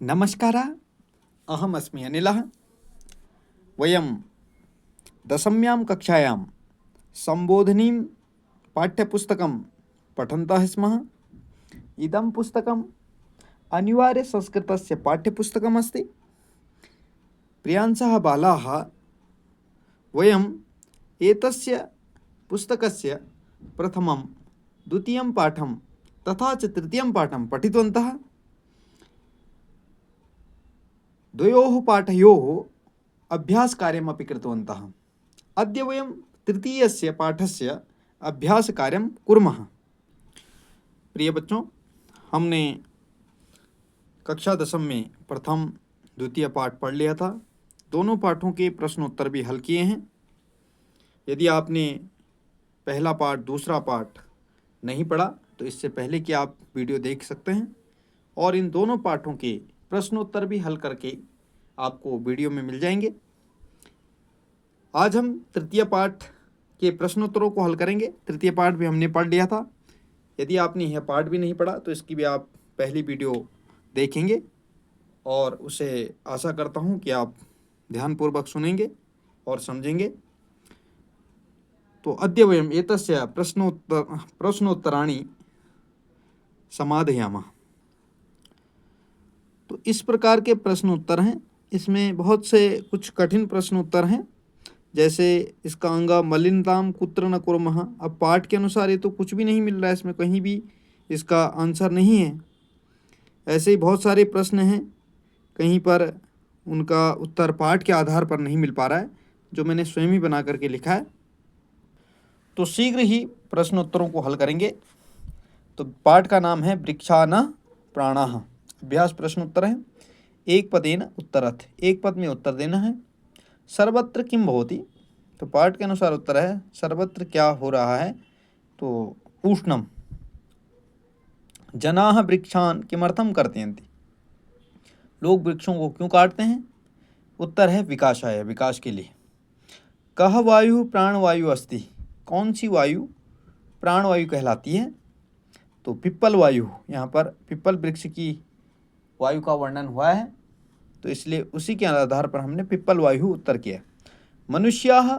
नमस्कारः, अहमस्मि अनिलः। वयं दशम्यां कक्षायां सम्बोधिनीं पाठ्यपुस्तकं पठन्तः स्मः। इदं पुस्तकम् अनिवार्यसंस्कृतस्य पाठ्यपुस्तकमस्ति। प्रियांशः बालाः, वयम् एतस्य पुस्तकस्य प्रथमं, द्वितीयं पाठं तथा च तृतीयं पाठं पठितवन्तः। द्वयोः पाठयोः अभ्यासकार्यमपि कृतवन्तः। अद्य वयं तृतीयस्य पाठस्य अभ्यासकार्यं कुर्मः। प्रिय बच्चों, हमने कक्षा 10 में प्रथम द्वितीय पाठ पढ़ लिया था। दोनों पाठों के प्रश्नोत्तर भी हल किए हैं। यदि आपने पहला पाठ दूसरा पाठ नहीं पढ़ा तो इससे पहले कि आप वीडियो देख सकते हैं और इन दोनों पाठों के प्रश्नोत्तर भी हल करके आपको वीडियो में मिल जाएंगे। आज हम तृतीय पाठ के प्रश्नोत्तरों को हल करेंगे। तृतीय पाठ भी हमने पढ़ लिया था। यदि आपने यह पाठ भी नहीं पढ़ा तो इसकी भी आप पहली वीडियो देखेंगे और उसे आशा करता हूँ कि आप ध्यानपूर्वक सुनेंगे और समझेंगे। तो अद्य वयम् एतस्य प्रश्नोत्तराणि समाधयामः। तो इस प्रकार के प्रश्नोत्तर हैं। इसमें बहुत से कुछ कठिन प्रश्नोत्तर हैं, जैसे इसका अंगा मलिनताम कुत्र न कुर्मः। अब पाठ के अनुसार ये तो कुछ भी नहीं मिल रहा है, इसमें कहीं भी इसका आंसर नहीं है। ऐसे ही बहुत सारे प्रश्न हैं, कहीं पर उनका उत्तर पाठ के आधार पर नहीं मिल पा रहा है, जो मैंने स्वयं ही बना करके लिखा है। तो शीघ्र ही प्रश्नोत्तरों को हल करेंगे। तो पाठ का नाम है वृक्षान प्राणाः। अभ्यास प्रश्नोत्तर है। एक पदेन उत्तरथ, एक पद में उत्तर देना है। सर्वत्र किम भवति, तो पाठ के अनुसार उत्तर है सर्वत्र क्या हो रहा है, तो उष्णम। जनाः वृक्षान किमर्थम कर्तयन्ति, लोग वृक्षों को क्यों काटते हैं, उत्तर है विकासाय, विकास के लिए। कह वायु प्राणवायु अस्ति, कौन सी वायु प्राणवायु कहलाती है, तो पिप्पल वायु। यहाँ पर पिप्पल वृक्ष की वायु का वर्णन हुआ है, तो इसलिए उसी के आधार पर हमने पिप्पल वायु उत्तर किया। मनुष्याः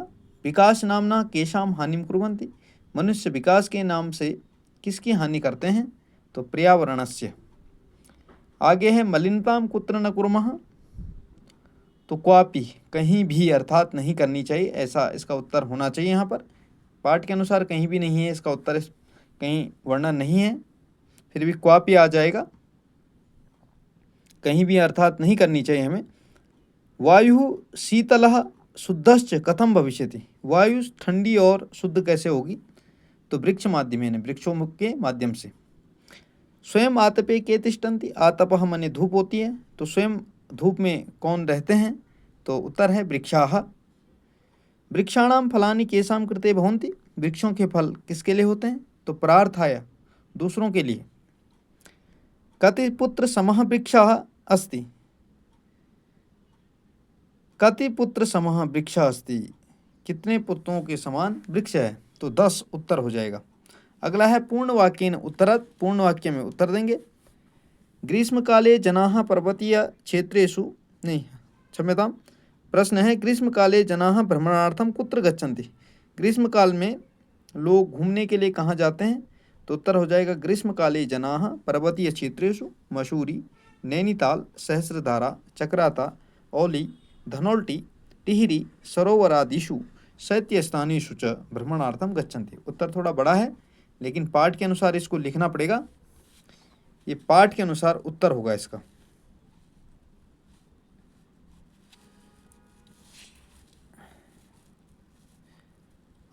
विकास नामना केशाम हानिम कुर्वन्ति, मनुष्य विकास के नाम से किसकी हानि करते हैं, तो पर्यावरणस्य। आगे है मलिनताम कुत्र न कुर्मः, तो क्वापि, कहीं भी अर्थात नहीं करनी चाहिए, ऐसा इसका उत्तर होना चाहिए। यहाँ पर पाठ के अनुसार कहीं भी नहीं है इसका उत्तर, कहीं वर्णन नहीं है, फिर भी क्वापि आ जाएगा। कहीं भी अर्थात नहीं करनी चाहिए हमें। वायु शीतलः शुद्धश्च कथम भविष्यति, वायु ठंडी और शुद्ध कैसे होगी, तो वृक्ष माध्यमेन, वृक्षों के माध्यम से। स्वयं आतपे के तिष्ठन्ति, आतपः माने धूप होती है, तो स्वयं धूप में कौन रहते हैं, तो उत्तर है वृक्षाः। वृक्षाणाम फलानि केषां कृते भवन्ति, वृक्षों के फल किसके लिए होते हैं, तो प्रार्थाय, दूसरों के लिए। कति पुत्र समः वृक्षः अस्ति, कति पुत्र समः वृक्षः अस्ति, कितने पुत्रों के समान वृक्ष है, तो 10 उत्तर हो जाएगा। अगला है पूर्ण वाक्येन उत्तरत्, पूर्ण वाक्य में उत्तर देंगे। ग्रीष्मकाले जनाः पर्वतीय क्षेत्रेषु, नहीं क्षम्यतां, प्रश्न है ग्रीष्मकाले जनाः भ्रमणार्थं कुत्र गच्छन्ति, ग्रीष्मकाल में लोग घूमने के लिए कहाँ जाते हैं, तो उत्तर हो जाएगा ग्रीष्मकाले जनाः पर्वतीय क्षेत्रेषु मसूरी, नैनीताल, सहस्रधारा, चक्राता, औली, धनौल्टी, टिहरी, सरोवरादिषु शैत्यस्थानेषु च भ्रमणार्थं गच्छन्ति। उत्तर थोड़ा बड़ा है, लेकिन पाठ के अनुसार इसको लिखना पड़ेगा। ये पाठ के अनुसार उत्तर होगा इसका।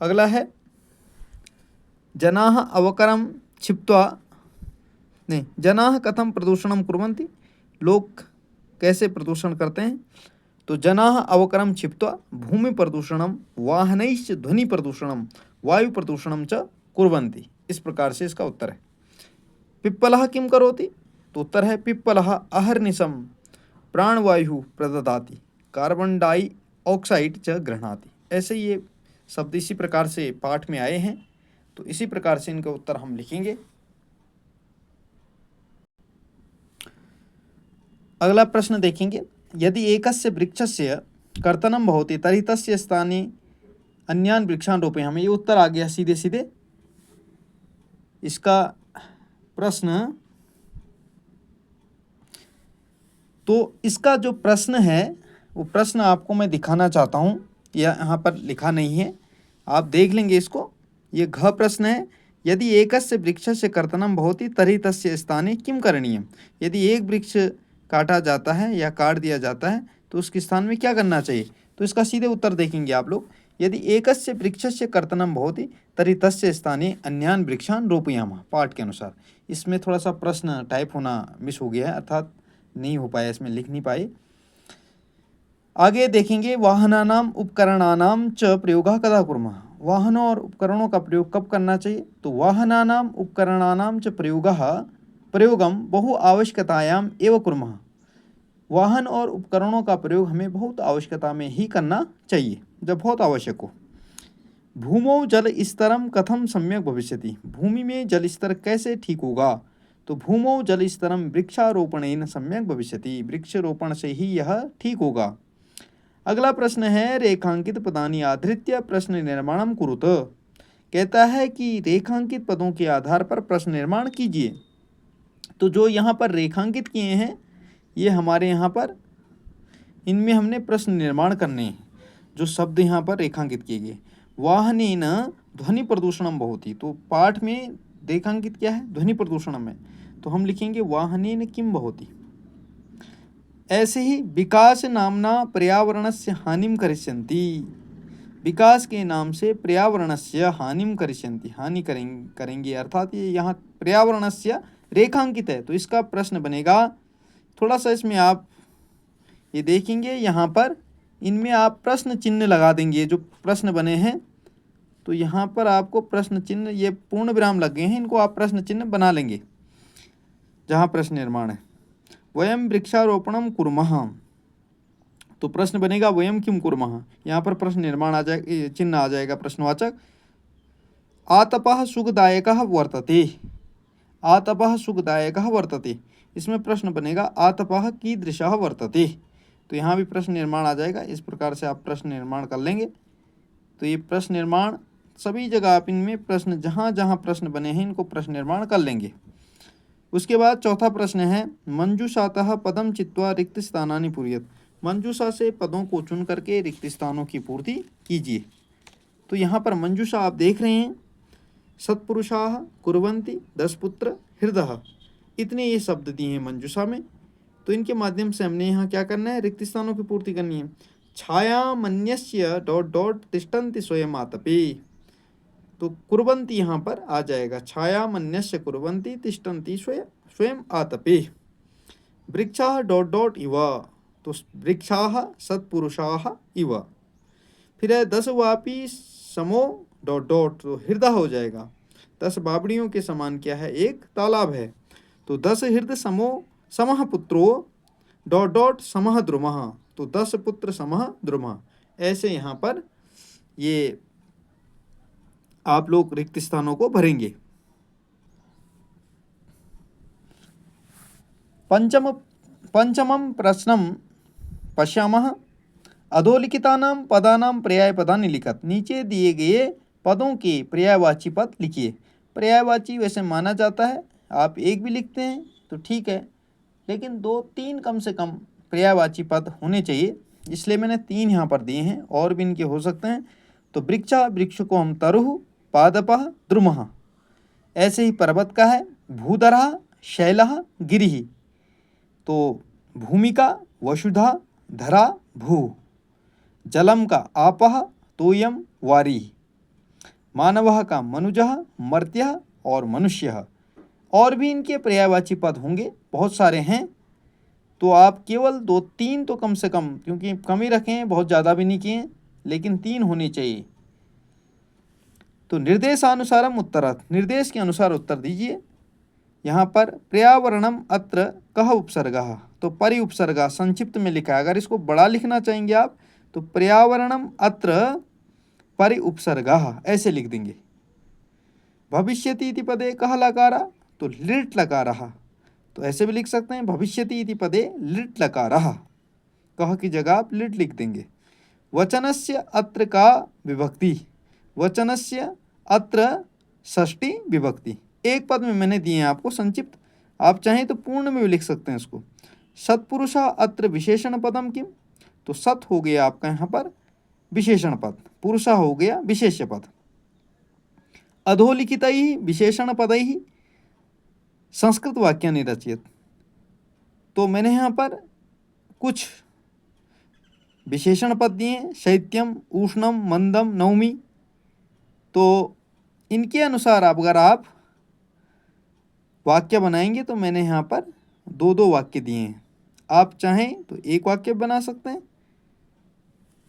अगला है जनाः अवकरं क्षिप्त्वा, नहीं, जनाः कथम प्रदूषणं कुर्वन्ति, लोग कैसे प्रदूषण करते हैं, तो जनाः अवकरं क्षिप्त्वा भूमि प्रदूषणं वाहनैश्च ध्वनि प्रदूषणं वायु प्रदूषणं च कुर्वन्ति। इस प्रकार से इसका उत्तर है। पिप्पलः किं करोति, तो उत्तर है पिप्पलः अहर्निशं प्राणवायु प्रददाति कार्बन डाइऑक्साइड च गृह्णाति। ऐसे ये शब्द इसी प्रकार से पाठ में आए हैं, तो इसी प्रकार से इनका उत्तर हम लिखेंगे। अगला प्रश्न देखेंगे, यदि एकस्य वृक्षस्य कर्तनं भवति तर्हि तस्य स्थाने अन्यान् वृक्षान् रोपयामः। ये उत्तर आ गया सीधे सीधे इसका प्रश्न। तो इसका जो प्रश्न है वो प्रश्न आपको मैं दिखाना चाहता हूँ, यहाँ पर लिखा नहीं है, आप देख लेंगे इसको। ये घ प्रश्न है, यदि एकस्य वृक्षस्य कर्तनं भवति तर्हि तस्य स्थाने किं करणीयम्। यदि एक वृक्ष काटा जाता है या काट दिया जाता है तो उसके स्थान में क्या करना चाहिए। तो इसका सीधे उत्तर देखेंगे आप लोग, यदि एकस्य वृक्षस्य कर्तनं भवति तर्हि तस्य स्थाने अन्यान् वृक्षान् रोपयामः। पाठ के अनुसार इसमें थोड़ा सा प्रश्न टाइप होना मिस हो गया है, अर्थात नहीं हो पाया, इसमें लिख नहीं पाए। आगे देखेंगे, वाहनानाम उपकरणानाम च प्रयोगः कदा कुर्मः। वाहनों और उपकरणों का प्रयोग कब करना चाहिए। तो वाहनानाम उपकरणानाम च प्रयोगम बहु आवश्यकतायाम एव कुर्मः। वाहन और उपकरणों का प्रयोग हमें बहुत आवश्यकता में ही करना चाहिए, जब बहुत आवश्यक हो। भूमौ जल स्तरम कथम सम्यक भविष्यति। भूमि में जल स्तर कैसे ठीक होगा। तो भूमौ जल स्तरम वृक्षारोपणेन सम्यक भविष्यति। वृक्षारोपण से ही यह ठीक होगा। अगला प्रश्न है, रेखांकित पदानि आधृत्य प्रश्न निर्माणम कुरुत। कहता है कि रेखांकित पदों के आधार पर प्रश्न निर्माण कीजिए। तो जो यहाँ पर रेखांकित किए हैं ये हमारे यहाँ पर, इनमें हमने प्रश्न निर्माण करने हैं। जो शब्द यहाँ पर रेखांकित किए गए, वाहनेन ध्वनि प्रदूषणम भवति। तो पाठ में रेखांकित क्या है, ध्वनि प्रदूषणम में, तो हम लिखेंगे वाहनेन किम भवति। ऐसे ही विकास नामना पर्यावरणस्य हानिम करिष्यन्ति। विकास के नाम से पर्यावरणस्य हानिम करिष्यन्ति, हानि करेंगे, अर्थात ये यहाँ पर्यावरणस्य रेखांकित है। तो इसका प्रश्न बनेगा, थोड़ा सा इसमें आप ये देखेंगे, यहाँ पर इनमें आप प्रश्न चिन्ह लगा देंगे। जो प्रश्न बने हैं तो यहाँ पर आपको प्रश्न चिन्ह, ये पूर्ण विराम लग गए हैं, इनको आप प्रश्न चिन्ह बना लेंगे जहाँ प्रश्न निर्माण है। वयम वृक्षारोपणम कुर्मः, तो प्रश्न बनेगा वयम किम कुर्मः। यहाँ पर प्रश्न निर्माण आ जाएगा, चिन्ह आ जाएगा प्रश्नवाचक। आतपः सुखदायकः वर्तते। आतपः सुखदायकः वर्तते, इसमें प्रश्न बनेगा आतपः कीदृशः वर्तते। तो यहाँ भी प्रश्न निर्माण आ जाएगा। इस प्रकार से आप प्रश्न निर्माण कर लेंगे। तो ये प्रश्न निर्माण सभी जगह आप इनमें प्रश्न, जहाँ जहाँ प्रश्न बने हैं इनको प्रश्न निर्माण कर लेंगे। उसके बाद चौथा प्रश्न है, मंजूषातः पदम चित्वा रिक्त स्थानानि पूरयेत्। मंजूषा से पदों को चुन करके रिक्त स्थानों की पूर्ति कीजिए। तो यहाँ पर मंजूषा आप देख रहे हैं, सत्पुरुषाः कुर्वन्ति 10 पुत्र हृदः, इतने ये शब्द दिए हैं मंजूषा में। तो इनके माध्यम से हमने यहाँ क्या करना है, रिक्त स्थानों की पूर्ति करनी है। छायामन्यस्य ... तिष्ठन्ति स्वयं आतपे। तो कुर्वन्ति यहाँ पर आ जाएगा, छायामन्यस्य कुर्वन्ति तिष्ठन्ति स्वयं आतपे। वृक्षाः ... इव, तो वृक्षाः सत्पुरुषाः इव। फिर है 10 वापी समो ... तो हृदय हो जाएगा। 10 बावड़ियों के समान क्या है, एक तालाब है। तो 10 हृदय समः पुत्रो ... समः द्रुमः, तो 10 पुत्र समः द्रुमः। ऐसे यहाँ पर ये आप लोग रिक्त स्थानों को भरेंगे। पंचमं प्रश्नम पश्यामः, अधोलिखितानां पदानां पर्यायपदानि लिखत। नीचे दिए गए पदों के पर्यायवाची पद लिखिए। पर्यायवाची वैसे माना जाता है, आप एक भी लिखते हैं तो ठीक है, लेकिन 2-3 कम से कम पर्यायवाची पद होने चाहिए, इसलिए मैंने 3 यहाँ पर दिए हैं, और भी इनके हो सकते हैं। तो वृक्षा, वृक्ष को हम तरुः, पादपः, द्रुमः। ऐसे ही पर्वत का है भूधरः, शैलः, गिरिः। तो भूमिका वसुधा, धरा, भू। जलम का आपः, तोयम, वारिः। मानवः का मनुजः, मर्त्यः और मनुष्यः। और भी इनके पर्यायवाची पद होंगे, बहुत सारे हैं। तो आप केवल 2-3 तो कम से कम, क्योंकि कम ही रखे हैं, बहुत ज़्यादा भी नहीं किए हैं, लेकिन 3 होने चाहिए। तो निर्देशानुसारम उत्तरात्, निर्देश के अनुसार उत्तर दीजिए। यहाँ पर पर्यावरणम अत्र कः उपसर्गः, तो परि उपसर्गा संक्षिप्त में लिखा है। अगर इसको बड़ा लिखना चाहेंगे आप तो पर्यावरणम अत्र परि उपसर्गः ऐसे लिख देंगे। भविष्यति इति पदे कः लकारः, तो लिट् लकारः। तो ऐसे भी लिख सकते हैं भविष्यति इति पदे लिट् लकारः, कह की जगह आप लिट् लिख देंगे। वचनस्य अत्र का विभक्ति, वचनस्य अत्र षष्ठी विभक्ति। एक पद में मैंने दिए हैं आपको संक्षिप्त, आप चाहें तो पूर्ण में भी लिख सकते हैं इसको। सत्पुरुषः अत्र विशेषण पदम किम, तो सत हो गया आपका यहाँ पर विशेषण पद, पुरुषः हो गया विशेष्य पद। अधोलिखितैः विशेषण पदैः संस्कृत वाक्यानि रचयेत्, तो मैंने यहाँ पर कुछ विशेषण पद दिए, शैत्यम, उष्णम, मंदम, नवमी। तो इनके अनुसार अगर आप वाक्य बनाएंगे तो मैंने यहाँ पर दो दो वाक्य दिए हैं, आप चाहें तो एक वाक्य बना सकते हैं,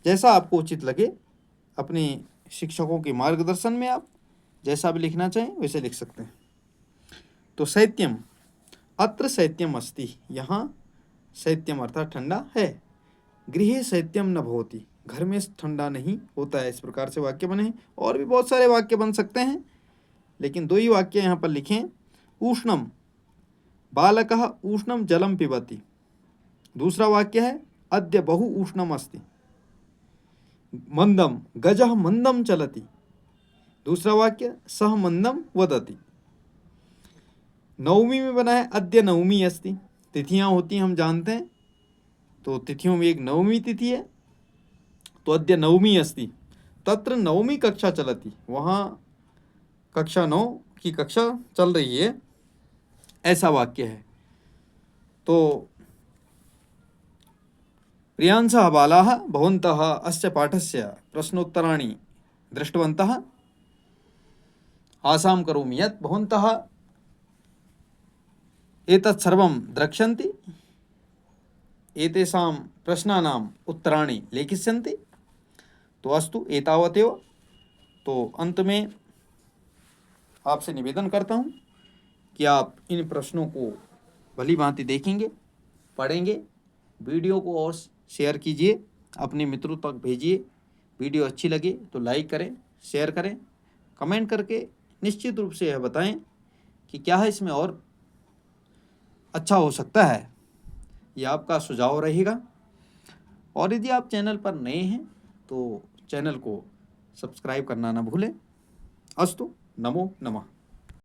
जैसा आपको उचित लगे। अपने शिक्षकों के मार्गदर्शन में आप जैसा भी लिखना चाहें वैसे लिख सकते हैं। तो शैत्यम, अत्र शैत्यम अस्ति, यहाँ शैत्यम अर्थात ठंडा है। गृहे शैत्यम न भवति, घर में ठंडा नहीं होता है। इस प्रकार से वाक्य बने हैं। और भी बहुत सारे वाक्य बन सकते हैं, लेकिन दो ही वाक्य यहाँ पर लिखें। उष्णम, बालकः उष्णम जलम पिबति। दूसरा वाक्य है अद्य बहु उष्णम अस्ति। मंदम, गजः मंदम चलति। दूसरा वाक्य सह मंदम वदति। नवमी में बना है अद्य नवमी अस्ति। तिथियां होती हैं हम जानते हैं, तो तिथियों में एक नवमी तिथि है, तो अद्य नवमी अस्ति। तत्र नवमी कक्षा चलती, वहाँ कक्षा 9 की कक्षा चल रही है, ऐसा वाक्य है। तो प्रियांशः बालाः भवन्तः अस्य पाठस्य प्रश्नोत्तराणि दृष्टवन्तः। आशां करोमि यत् भवन्तः एतत् सर्वं द्रक्ष्यन्ति, एतेषां प्रश्नानाम् उत्तराणि लेखिष्यन्ति। तो अस्तु, एतावदेव। तो अंत में आपसे निवेदन करता हूँ कि आप इन प्रश्नों को भली भांति देखेंगे, पढ़ेंगे, वीडियो को और शेयर कीजिए, अपने मित्रों तक भेजिए। वीडियो अच्छी लगे तो लाइक करें, शेयर करें, कमेंट करके निश्चित रूप से यह बताएं कि क्या है इसमें और अच्छा हो सकता है, यह आपका सुझाव रहेगा। और यदि आप चैनल पर नए हैं तो चैनल को सब्सक्राइब करना ना भूलें। अस्तु, नमो नमः।